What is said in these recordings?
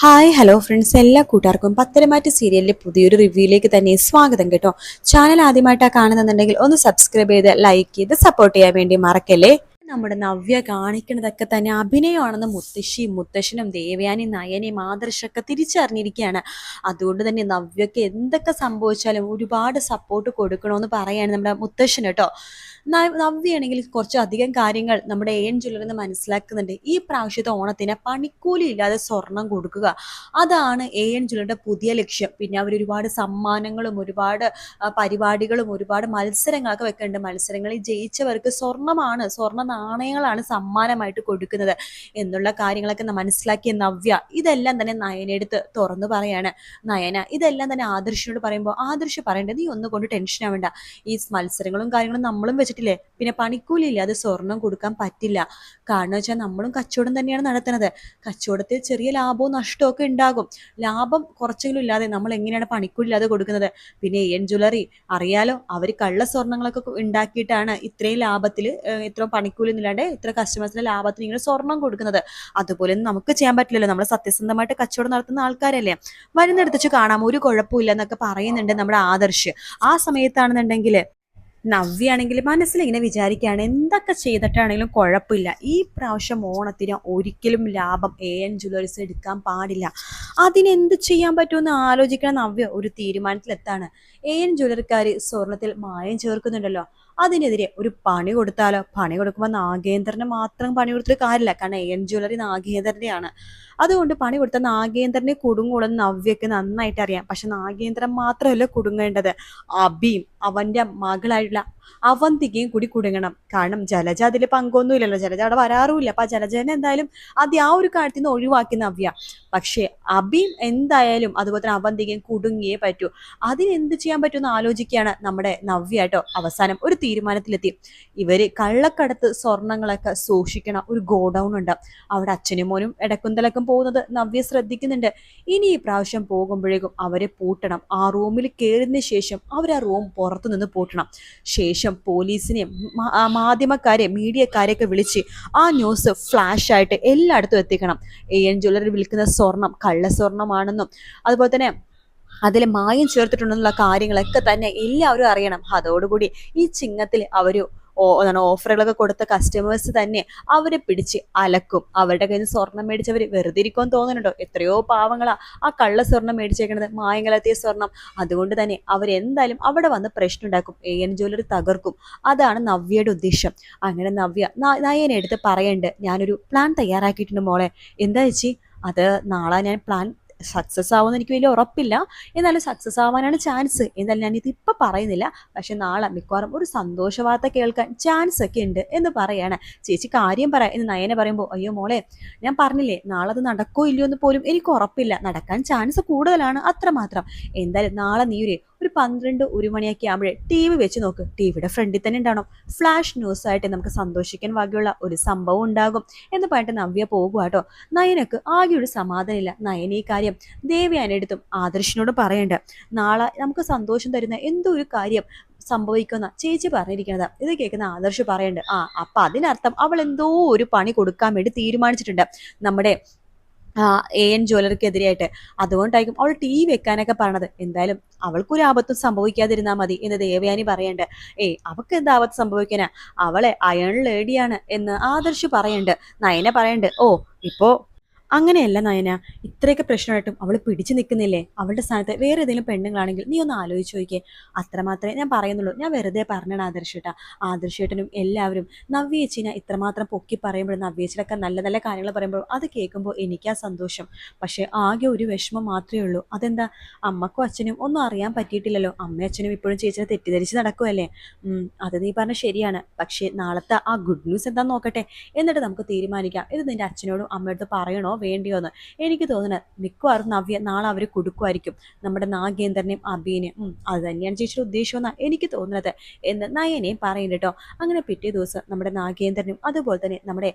Hi hello friends, എല്ലാ കൂട്ടുകാർക്കും പത്തരമാറ്റ് സീരിയലിലെ പുതിയൊരു റിവ്യൂയിലേക്ക് തന്നെ സ്വാഗതം കേട്ടോ. ചാനൽ ആദ്യമായിട്ടാണ് കാണുന്നുണ്ടെങ്കിൽ ഒന്ന് സബ്സ്ക്രൈബ് ചെയ്ത് ലൈക്ക് ചെയ്ത് സപ്പോർട്ട് ചെയ്യാൻ വേണ്ടി മറക്കല്ലേ. നമ്മുടെ നവ്യ കാണിക്കുന്നതൊക്കെ തന്നെ അഭിനയമാണെന്ന് മുത്തശ്ശിയും മുത്തശ്ശനും ദേവയാനി നയനയും ആദർശൊക്കെ തിരിച്ചറിഞ്ഞിരിക്കുകയാണ്. അതുകൊണ്ട് തന്നെ നവ്യക്ക് എന്തൊക്കെ സംഭവിച്ചാലും ഒരുപാട് സപ്പോർട്ട് കൊടുക്കണമെന്ന് പറയാണ് നമ്മുടെ മുത്തശ്ശൻ കേട്ടോ. നവ്യയാണെങ്കിൽ കുറച്ചധികം കാര്യങ്ങൾ നമ്മുടെ എൻ ജ്വല്ലറിൽ നിന്ന് മനസ്സിലാക്കുന്നുണ്ട്. ഈ പ്രാവശ്യത്തെ ഓണത്തിന് പണിക്കൂലി ഇല്ലാതെ സ്വർണം കൊടുക്കുക, അതാണ് എൻ ജ്വല്ലറിയുടെ പുതിയ ലക്ഷ്യം. പിന്നെ അവർ ഒരുപാട് സമ്മാനങ്ങളും ഒരുപാട് പരിപാടികളും ഒരുപാട് മത്സരങ്ങളൊക്കെ വെക്കുന്നുണ്ട്. മത്സരങ്ങളിൽ ജയിച്ചവർക്ക് സ്വർണ്ണ നാണയങ്ങളാണ് സമ്മാനമായിട്ട് കൊടുക്കുന്നത് എന്നുള്ള കാര്യങ്ങളൊക്കെ മനസ്സിലാക്കിയ നവ്യ ഇതെല്ലാം തന്നെ നയനെടുത്ത് തുറന്നു പറയാണ്. നയന ഇതെല്ലാം തന്നെ ആദർശിനോട് പറയുമ്പോൾ ആദർശ് പറയേണ്ടത് നീ ഒന്നും കൊണ്ട് ടെൻഷൻ ആവേണ്ട, ഈ മത്സരങ്ങളും കാര്യങ്ങളും നമ്മളും വെച്ചിട്ടില്ലേ, പിന്നെ പണിക്കൂലി ഇല്ലാതെ സ്വർണം കൊടുക്കാൻ പറ്റില്ല. കാരണം വെച്ചാൽ നമ്മളും കച്ചവടം തന്നെയാണ് നടത്തുന്നത്. കച്ചവടത്തിൽ ചെറിയ ലാഭവും നഷ്ടവും ഒക്കെ ഉണ്ടാകും. ലാഭം കുറച്ചെങ്കിലും ഇല്ലാതെ നമ്മൾ എങ്ങനെയാണ് പണിക്കൂലി ഇല്ലാതെ കൊടുക്കുന്നത്? പിന്നെ എൻ ജ്വല്ലറി അറിയാലോ, അവർ കള്ള സ്വർണ്ണങ്ങളൊക്കെ ഉണ്ടാക്കിയിട്ടാണ് ഇത്രയും ലാഭത്തിൽ ഇത്രയും പണിക്കൂലി ഇല്ലാണ്ട് ഇത്ര കസ്റ്റമേഴ്സിന്റെ ലാഭത്തിന് ഇങ്ങനെ സ്വർണം കൊടുക്കുന്നത്. അതുപോലെ നമുക്ക് ചെയ്യാൻ പറ്റില്ലല്ലോ, നമ്മൾ സത്യസന്ധമായിട്ട് കച്ചവടം നടത്തുന്ന ആൾക്കാരല്ലേ. വരുന്നിടത്ത് കാണാം, ഒരു കുഴപ്പമില്ല എന്നൊക്കെ പറയുന്നുണ്ട് നമ്മുടെ ആദർശ്. ആ സമയത്താണെന്നുണ്ടെങ്കിൽ നവ്യാണെങ്കിൽ മനസ്സിലിങ്ങനെ വിചാരിക്കുകയാണ്, എന്തൊക്കെ ചെയ്തിട്ടാണെങ്കിലും കുഴപ്പമില്ല, ഈ പ്രാവശ്യം ഓണത്തിന് ഒരിക്കലും ലാഭം എൻ ജ്വല്ലറീസ് എടുക്കാൻ പാടില്ല. അതിനെന്ത് ചെയ്യാൻ പറ്റുമെന്ന് ആലോചിക്കണം. നവ്യ ഒരു തീരുമാനത്തിലെത്താണ്. എൻ ജ്വല്ലറിക്കാർ സ്വർണത്തിൽ മായം ചേർക്കുന്നുണ്ടല്ലോ, അതിനെതിരെ ഒരു പണി കൊടുത്താലോ. പണി കൊടുക്കുമ്പോൾ നാഗേന്ദ്രന് മാത്രം പണി കൊടുത്തിട്ട് കാര്യമില്ല, കാരണം എൻ ജ്വല്ലറി നാഗേന്ദ്രന്റെയാണ്. അതുകൊണ്ട് പണി കൊടുത്ത നാഗേന്ദ്രനെ കുടുങ്ങുള്ളൂ നവ്യക്ക് നന്നായിട്ട് അറിയാം. പക്ഷെ നാഗേന്ദ്രൻ മാത്രമല്ല കുടുങ്ങേണ്ടത്, അബിയും അവന്റെ മകളായിട്ടുള്ള അവന്തികയും കൂടി കുടുങ്ങണം. കാരണം ജലജ അതിൽ പങ്കൊന്നുമില്ലല്ലോ, ജലജ അവിടെ വരാറുമില്ല. അപ്പൊ ജലജനെ എന്തായാലും ആ ഒരു കാര്യത്തിൽ നിന്ന് ഒഴിവാക്കി നവ്യ. പക്ഷെ അബിയും എന്തായാലും അതുപോലെ തന്നെ അവന്തികയും കുടുങ്ങിയേ പറ്റൂ. അതിനെന്ത് ചെയ്യാൻ പറ്റുമെന്ന് ആലോചിക്കുകയാണ് നമ്മുടെ നവ്യ കേട്ടോ. അവസാനം ഒരു തീരുമാനത്തിലെത്തി. ഇവര് കള്ളക്കടത്ത് സ്വർണങ്ങളൊക്കെ സൂക്ഷിക്കണ ഒരു ഗോഡൌൺ ഉണ്ട്, അവിടെ അച്ഛനും മോനും ഇടക്കുന്തലൊക്കെ പോകുന്നത് നവ്യ ശ്രദ്ധിക്കുന്നുണ്ട്. ഇനി ഈ പ്രാവശ്യം പോകുമ്പോഴേക്കും അവരെ പൂട്ടണം. ആ റൂമിൽ കയറിയതിന് ശേഷം അവർ ആ റൂം പുറത്തു നിന്ന് പൂട്ടണം. ശേഷം പോലീസിനെ മാധ്യമക്കാരെ മീഡിയക്കാരെയൊക്കെ വിളിച്ച് ആ ന്യൂസ് ഫ്ലാഷ് ആയിട്ട് എല്ലായിടത്തും എത്തിക്കണം. എൻ ജ്വല്ലറി വിൽക്കുന്ന സ്വർണം കള്ളസ്വർണമാണെന്നും അതുപോലെ തന്നെ അതിൽ മായം ചേർത്തിട്ടുണ്ടെന്നുള്ള കാര്യങ്ങളൊക്കെ തന്നെ എല്ലാവരും അറിയണം. അതോടുകൂടി ഈ ചിങ്ങത്തിൽ അവര് ഓഫറുകളൊക്കെ കൊടുത്ത കസ്റ്റമേഴ്സ് തന്നെ അവരെ പിടിച്ച് അലക്കും. അവരുടെ കയ്യിൽ നിന്ന് സ്വർണം മേടിച്ചവർ വെറുതെ ഇരിക്കുമെന്ന് തോന്നുന്നുണ്ടോ? എത്രയോ പാവങ്ങളാ ആ കള്ള സ്വർണം മേടിച്ചേക്കണത്, മായം കലർത്തിയ സ്വർണം. അതുകൊണ്ട് തന്നെ അവരെന്തായാലും അവിടെ വന്ന് പ്രശ്നം ഉണ്ടാക്കും, എൻ ജ്വല്ലറി തകർക്കും. അതാണ് നവ്യയുടെ ഉദ്ദേശം. അങ്ങനെ നവ്യ നയനെ എടുത്ത് പറയണ്ട്, ഞാനൊരു പ്ലാൻ തയ്യാറാക്കിയിട്ടുണ്ട് മോളെ. എന്താ ചേച്ചി? അത് നാളെ ഞാൻ പ്ലാൻ സക്സസ് ആവുമെന്ന് എനിക്ക് വലിയ ഉറപ്പില്ല, എന്നാലും സക്സസ് ആവാനാണ് ചാൻസ്. എന്നാലും ഞാനിത് ഇപ്പം പറയുന്നില്ല, പക്ഷെ നാളെ മിക്കവാറും ഒരു സന്തോഷ വാർത്ത കേൾക്കാൻ ചാൻസ് ഒക്കെ ഉണ്ട് എന്ന് പറയാണ്. ചേച്ചി കാര്യം പറ എന്ന് നയനെ പറയുമ്പോൾ, അയ്യോ മോളെ, ഞാൻ പറഞ്ഞില്ലേ നാളെ അത് നടക്കോ ഇല്ലയോ എന്ന് പോലും എനിക്ക് ഉറപ്പില്ല, നടക്കാൻ ചാൻസ് കൂടുതലാണ് അത്രമാത്രം. എന്തായാലും നാളെ നീ ഒരു 12-1 മണിയൊക്കെ ആകുമ്പോഴേ ടി വി വെച്ച് നോക്ക്, ടിവിയുടെ ഫ്രണ്ടിൽ തന്നെ ഉണ്ടാവണം. ഫ്ലാഷ് ന്യൂസ് ആയിട്ട് നമുക്ക് സന്തോഷിക്കാൻ വകയുള്ള ഒരു സംഭവം ഉണ്ടാകും എന്ന് പറഞ്ഞിട്ട് നവ്യ പോകുക കേട്ടോ. നയനക്ക് ആകെ ഒരു സമാധാനമില്ല. നയന ഈ കാര്യം ദേവയാനെടുത്തും ആദർശിനോട് പറയണ്ട. നാളെ നമുക്ക് സന്തോഷം തരുന്ന എന്തോ ഒരു കാര്യം സംഭവിക്കുന്ന ചേച്ചി പറഞ്ഞിരിക്കുന്നത്. ഇത് കേൾക്കുന്ന ആദർശ് പറയണ്ട്, അപ്പൊ അതിനർത്ഥം അവൾ എന്തോ ഒരു പണി കൊടുക്കാൻ വേണ്ടി തീരുമാനിച്ചിട്ടുണ്ട് നമ്മുടെ എൻ ജ്വല്ലറിക്കെതിരെയായിട്ട്. അതുകൊണ്ടായിരിക്കും അവൾ ടി വി വെക്കാനൊക്കെ പറഞ്ഞത്. എന്തായാലും അവൾക്കൊരു ആപത്തും സംഭവിക്കാതിരുന്നാൽ മതി എന്ന് ദേവയാനി പറയണ്ട്. അവൾക്ക് എന്താ ആപത്ത് സംഭവിക്കാനാ, അവളെ അയൺ ലേഡിയാണ് എന്ന് ആദർശ് പറയണ്ട്. നയന പറയണ്ട്, ഇപ്പോ അങ്ങനെയല്ല നയന, ഇത്രയൊക്കെ പ്രശ്നമായിട്ടും അവൾ പിടിച്ചു നിൽക്കുന്നില്ലേ? അവളുടെ സ്ഥാനത്ത് വേറെ ഏതെങ്കിലും പെണ്ണുങ്ങളാണെങ്കിൽ നീ ഒന്ന് ആലോചിച്ച് നോക്കിയേ. അത്രമാത്രമേ ഞാൻ പറയുന്നുള്ളൂ. ഞാൻ വെറുതെ പറഞ്ഞാണ് ആദർശേട്ടാ. ആദർശേട്ടനും എല്ലാവരും നവ്യേച്ചിനെ ഇത്രമാത്രം പൊക്കി പറയുമ്പോൾ, നവ്യേച്ചിലൊക്കെ നല്ല നല്ല കാര്യങ്ങൾ പറയുമ്പോൾ അത് കേൾക്കുമ്പോൾ എനിക്കാ സന്തോഷം. പക്ഷേ ആകെ ഒരു വിഷമം മാത്രമേ ഉള്ളൂ. അതെന്താ? അമ്മക്കും അച്ഛനും ഒന്നും അറിയാൻ പറ്റിയിട്ടില്ലല്ലോ. അമ്മയും അച്ഛനും ഇപ്പോഴും ചേച്ചിനെ തെറ്റിദ്ധരിച്ച് നടക്കുമല്ലേ? അത് നീ പറഞ്ഞ ശരിയാണ്. പക്ഷേ നാളത്തെ ആ ഗുഡ് ന്യൂസ് എന്താന്ന് നോക്കട്ടെ, എന്നിട്ട് നമുക്ക് തീരുമാനിക്കാം. ഇത് നിന്റെ അച്ഛനോടും അമ്മയോടും പറയണോ വേണ്ടിയോ എന്ന്. എനിക്ക് തോന്നുന്നത് മിക്കവാറും നവ്യ നാളെ അവർ കൊടുക്കുമായിരിക്കും, നമ്മുടെ നാഗേന്ദ്രനെയും അബീനെയും. അത് തന്നെയാണ് ചേച്ചിയുടെ ഉദ്ദേശമെന്നാണ് എനിക്ക് തോന്നുന്നത് എന്ന് നയനെയും പറയുന്നുണ്ട് കേട്ടോ. അങ്ങനെ പിറ്റേ ദിവസം നമ്മുടെ നാഗേന്ദ്രനും അതുപോലെ തന്നെ നമ്മുടെ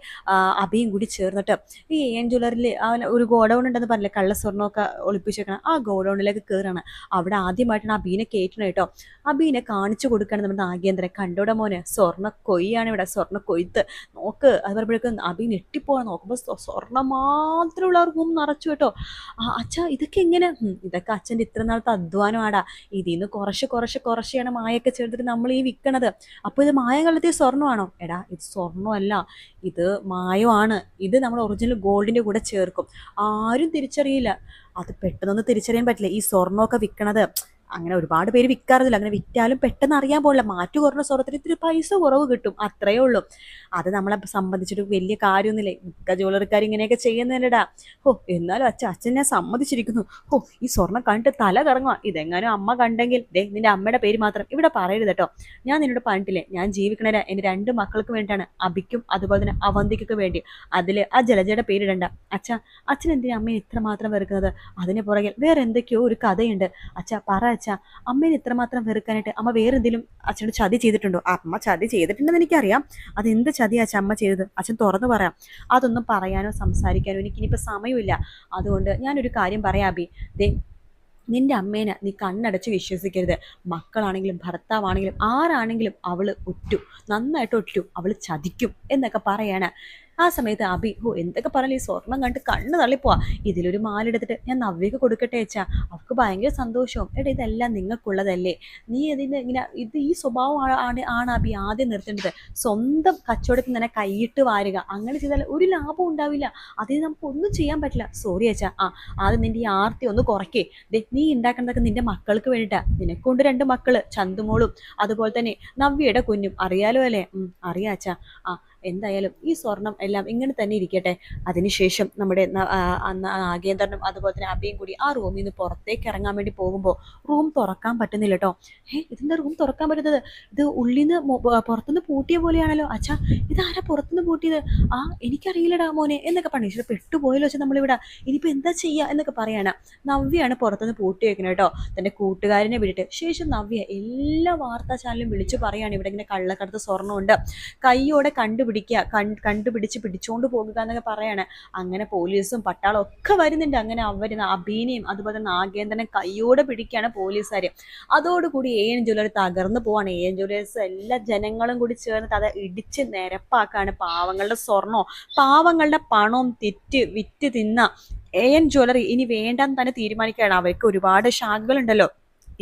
അബിയും കൂടി ചേർന്നിട്ട് ഈ എൻ ജ്വല്ലറിൽ ഒരു ഗോഡൗൺ ഉണ്ടെന്ന് പറഞ്ഞില്ലേ, കള്ള സ്വർണ്ണമൊക്കെ ഒളിപ്പിച്ച് വെക്കണം, ആ ഗോഡൗണിലേക്ക് കയറാണ്. അവിടെ ആദ്യമായിട്ടാണ് അബീനെ കയറ്റണം കേട്ടോ. അബീനെ കാണിച്ചു കൊടുക്കുകയാണ് നമ്മുടെ നാഗേന്ദ്രൻ. കണ്ടോടെ മോനെ, സ്വർണ്ണ കൊയ്യാണ് ഇവിടെ, സ്വർണ്ണ കൊയ്ത്ത് നോക്ക്. അത് പറയുമ്പോഴേക്കും അബി ഞെട്ടിപ്പോവാൻ നോക്കുമ്പോൾ സ്വർണ്ണമാ മാത്രമുള്ള റൂം നിറച്ചു കേട്ടോ. അച്ഛാ ഇതൊക്കെ എങ്ങനെ? ഇതൊക്കെ അച്ഛൻ്റെ ഇത്ര നാളത്തെ അധ്വാനമാടാ. ഇതിൽ നിന്ന് കുറച്ചാണ് മായൊക്കെ ചേർത്തിട്ട് നമ്മൾ ഈ വിൽക്കണത്. അപ്പോൾ ഇത് മായ കലർത്തിയ സ്വർണ്ണമാണോ? എടാ ഇത് സ്വർണ്ണമല്ല, ഇത് മായമാണ്. ഇത് നമ്മൾ ഒറിജിനൽ ഗോൾഡിൻ്റെ കൂടെ ചേർക്കും, ആരും തിരിച്ചറിയില്ല. അത് പെട്ടെന്നൊന്നും തിരിച്ചറിയാൻ പറ്റില്ല. ഈ സ്വർണ്ണമൊക്കെ വിൽക്കണത് അങ്ങനെ ഒരുപാട് പേര് വിൽക്കാറില്ല. അങ്ങനെ വിറ്റാലും പെട്ടെന്ന് അറിയാൻ പോകില്ല. മാറ്റു കുറഞ്ഞ സ്വർണ്ണത്തിന് ഇത്തിരി പൈസ കുറവ് കിട്ടും, അത്രയേ ഉള്ളൂ. അത് നമ്മളെ സംബന്ധിച്ചിട്ട് വലിയ കാര്യമൊന്നുമില്ലേ. മിക്ക ജ്വല്ലറിക്കാർ ഇങ്ങനെയൊക്കെ ചെയ്യുന്നതിനിടാ. എന്നാലും അച്ഛനെ സമ്മതിച്ചിരിക്കുന്നു. ഈ സ്വർണ്ണം കണ്ടിട്ട് തല കറങ്ങുക. ഇതെങ്ങാനും അമ്മ കണ്ടെങ്കിൽ നിന്റെ അമ്മയുടെ പേര് മാത്രം ഇവിടെ പറയരുത് കേട്ടോ. ഞാൻ നിന്നോട് പറഞ്ഞിട്ടില്ലേ, ഞാൻ ജീവിക്കണ എൻ്റെ 2 മക്കൾക്ക് വേണ്ടിയിട്ടാണ്, അബിക്കും അതുപോലെ തന്നെ അവന്തിക്കൊക്കെ വേണ്ടി. അതിൽ ആ ജലജയുടെ പേരിടണ്ട. അച്ഛൻ എന്തിനാ അമ്മയെ ഇത്രമാത്രം വെറുക്കുന്നത്? അതിന് പുറകിൽ വേറെ എന്തൊക്കെയോ ഒരു കഥയുണ്ട്. പറ അച്ഛാ, അമ്മേനെ ഇത്രമാത്രം വെറുക്കാനായിട്ട് അമ്മ വേറെ എന്തെങ്കിലും അച്ഛനോട് ചതി ചെയ്തിട്ടുണ്ടോ? അമ്മ ചതി ചെയ്തിട്ടുണ്ടെന്ന് എനിക്കറിയാം. അതെന്ത് ചതിയാ അമ്മ ചെയ്തത്? അച്ഛൻ തുറന്നു പറയാം. അതൊന്നും പറയാനോ സംസാരിക്കാനോ എനിക്കിനിപ്പോൾ സമയമില്ല. അതുകൊണ്ട് ഞാനൊരു കാര്യം പറയാം അബി. നിന്റെ അമ്മേനെ നീ കണ്ണടച്ച് വിശ്വസിക്കരുത്. മക്കളാണെങ്കിലും ഭർത്താവാണെങ്കിലും ആരാണെങ്കിലും അവൾ നന്നായിട്ട് ഒറ്റു, അവൾ ചതിക്കും എന്നൊക്കെ പറയാണ്. ആ സമയത്ത് അബി എന്തൊക്കെ പറഞ്ഞാൽ ഈ സ്വർണം കണ്ട് കണ്ണ് തള്ളിപ്പോവാ. ഇതിലൊരു മാലെടുത്തിട്ട് ഞാൻ നവ്യക്ക് കൊടുക്കട്ടെ അച്ഛാ, അവൾക്ക് ഭയങ്കര സന്തോഷവും. ഇതെല്ലാം നിങ്ങൾക്കുള്ളതല്ലേ, നീ ഇങ്ങനെ ഈ സ്വഭാവം ആണ് അബി ആദ്യം നിർത്തേണ്ടത്. സ്വന്തം കച്ചവടത്തിൽ തന്നെ കൈയിട്ട് വാരുക. അങ്ങനെ ചെയ്താൽ ഒരു ലാഭം ഉണ്ടാവില്ല. അതിന് നമുക്ക് ഒന്നും ചെയ്യാൻ പറ്റില്ല. സോറി അച്ഛാ. ആദ്യം നിന്റെ ഈ ആർത്തി ഒന്ന് കുറയ്ക്കേ. നീ ഉണ്ടാക്കുന്നതൊക്കെ നിന്റെ മക്കൾക്ക് വേണ്ടിയിട്ടാ. നിനക്കൊണ്ട് 2 മക്കള്, ചന്തുമോളും അതുപോലെ തന്നെ നവ്യയുടെ കുഞ്ഞും. അറിയാലോ അല്ലേ? അറിയാം അച്ഛാ. എന്തായാലും ഈ സ്വർണം എല്ലാം ഇങ്ങനെ തന്നെ ഇരിക്കട്ടെ. അതിനുശേഷം നമ്മുടെ നാഗേന്ദ്രനും അതുപോലെ തന്നെ അബിയും കൂടി ആ റൂമിൽ നിന്ന് പുറത്തേക്ക് ഇറങ്ങാൻ വേണ്ടി പോകുമ്പോൾ റൂം തുറക്കാൻ പറ്റുന്നില്ല കേട്ടോ. ഇതിന്റെ റൂം തുറക്കാൻ പറ്റുന്നത്? ഇത് ഉള്ളിൽ നിന്ന് പുറത്തുനിന്ന് പൂട്ടിയ പോലെയാണല്ലോ. അച്ഛാ ഇതാരാ പുറത്തുനിന്ന് പൂട്ടിയത്? എനിക്കറിയില്ലടാ മോനെ എന്നൊക്കെ പറഞ്ഞു. പക്ഷേ പെട്ടുപോയല്ലോ വെച്ചാൽ നമ്മളിവിടെ ഇനിയിപ്പോൾ എന്താ ചെയ്യുക എന്നൊക്കെ പറയാണ്. നവ്യാണ് പുറത്തുനിന്ന് പൂട്ടി വെക്കുന്നത് കേട്ടോ, തൻ്റെ കൂട്ടുകാരനെ വിട്ടിട്ട്. ശേഷം നവ്യ എല്ലാ വാർത്താ ചാനലും വിളിച്ചു പറയാണ്, ഇവിടെ ഇങ്ങനെ കള്ളക്കടത്ത് സ്വർണ്ണമുണ്ട്, കൈയോടെ കണ്ടുപിടിച്ച് പിടിച്ചോണ്ട് പോകുക എന്നൊക്കെ പറയാണ്. അങ്ങനെ പോലീസും പട്ടാളം ഒക്കെ വരുന്നുണ്ട്. അങ്ങനെ അവർ അബീനെയും അതുപോലെ നാഗേന്ദ്രനെ കൈയോടെ പിടിക്കുകയാണ് പോലീസുകാർ. അതോടുകൂടി AN ജ്വല്ലറി തകർന്നു പോവാണ്. AN ജ്വല്ലേഴ്സ് എല്ലാ ജനങ്ങളും കൂടി ചേർന്നിട്ട് അത് ഇടിച്ച് നിരപ്പാക്കാണ്. പാവങ്ങളുടെ സ്വർണ്ണോ പാവങ്ങളുടെ പണവും വിറ്റ് തിന്ന AN ജ്വല്ലറി ഇനി വേണ്ടെന്ന് തന്നെ തീരുമാനിക്കുകയാണ്. അവർക്ക് ഒരുപാട് ശാഖകളുണ്ടല്ലോ,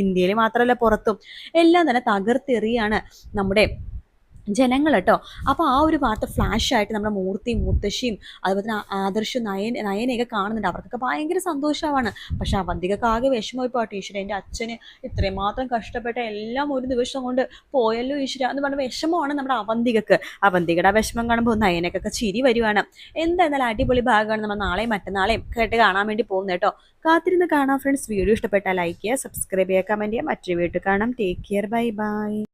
ഇന്ത്യയിൽ മാത്രമല്ല പുറത്തും. എല്ലാം തന്നെ തകർത്തെറിയാണ് നമ്മുടെ ജനങ്ങൾ കേട്ടോ. അപ്പോൾ ആ ഒരു വാർത്ത ഫ്ലാഷായിട്ട് നമ്മുടെ മൂർത്തിയും മുത്തശ്ശിയും അതുപോലെ തന്നെ ആദർശും നയനയൊക്കെ കാണുന്നുണ്ട്. അവർക്കൊക്കെ ഭയങ്കര സന്തോഷമാണ്. പക്ഷെ അവന്തികൾക്ക് ആകെ വിഷമമായി പോട്ടെ. ഈശ്വര, എൻ്റെ അച്ഛന് ഇത്രയും മാത്രം കഷ്ടപ്പെട്ട എല്ലാം ഒരു ദിവസം കൊണ്ട് പോയല്ലോ ഈശ്വര എന്ന് പറഞ്ഞ വിഷമമാണ് നമ്മുടെ അവന്തികക്ക്. അവന്തികയുടെ ആ വിഷമം കാണുമ്പോൾ നയനക്കൊക്കെ ചിരി വരുവാണ്. എന്തായാലും അടിപൊളി ഭാഗമാണ്. നമ്മൾ നാളെയും മറ്റന്നാളെയും കേട്ട് കാണാൻ വേണ്ടി പോകുന്നത് കേട്ടോ. കാത്തിരുന്ന് കാണാം ഫ്രണ്ട്സ്. വീഡിയോ ഇഷ്ടപ്പെട്ടാൽ ലൈക്ക് ചെയ്യുക, സബ്സ്ക്രൈബ് ചെയ്യുക, കമൻറ്റ് ചെയ്യുക. മറ്റൊരു വീഡിയോ കാണാം. Take care, bye bye.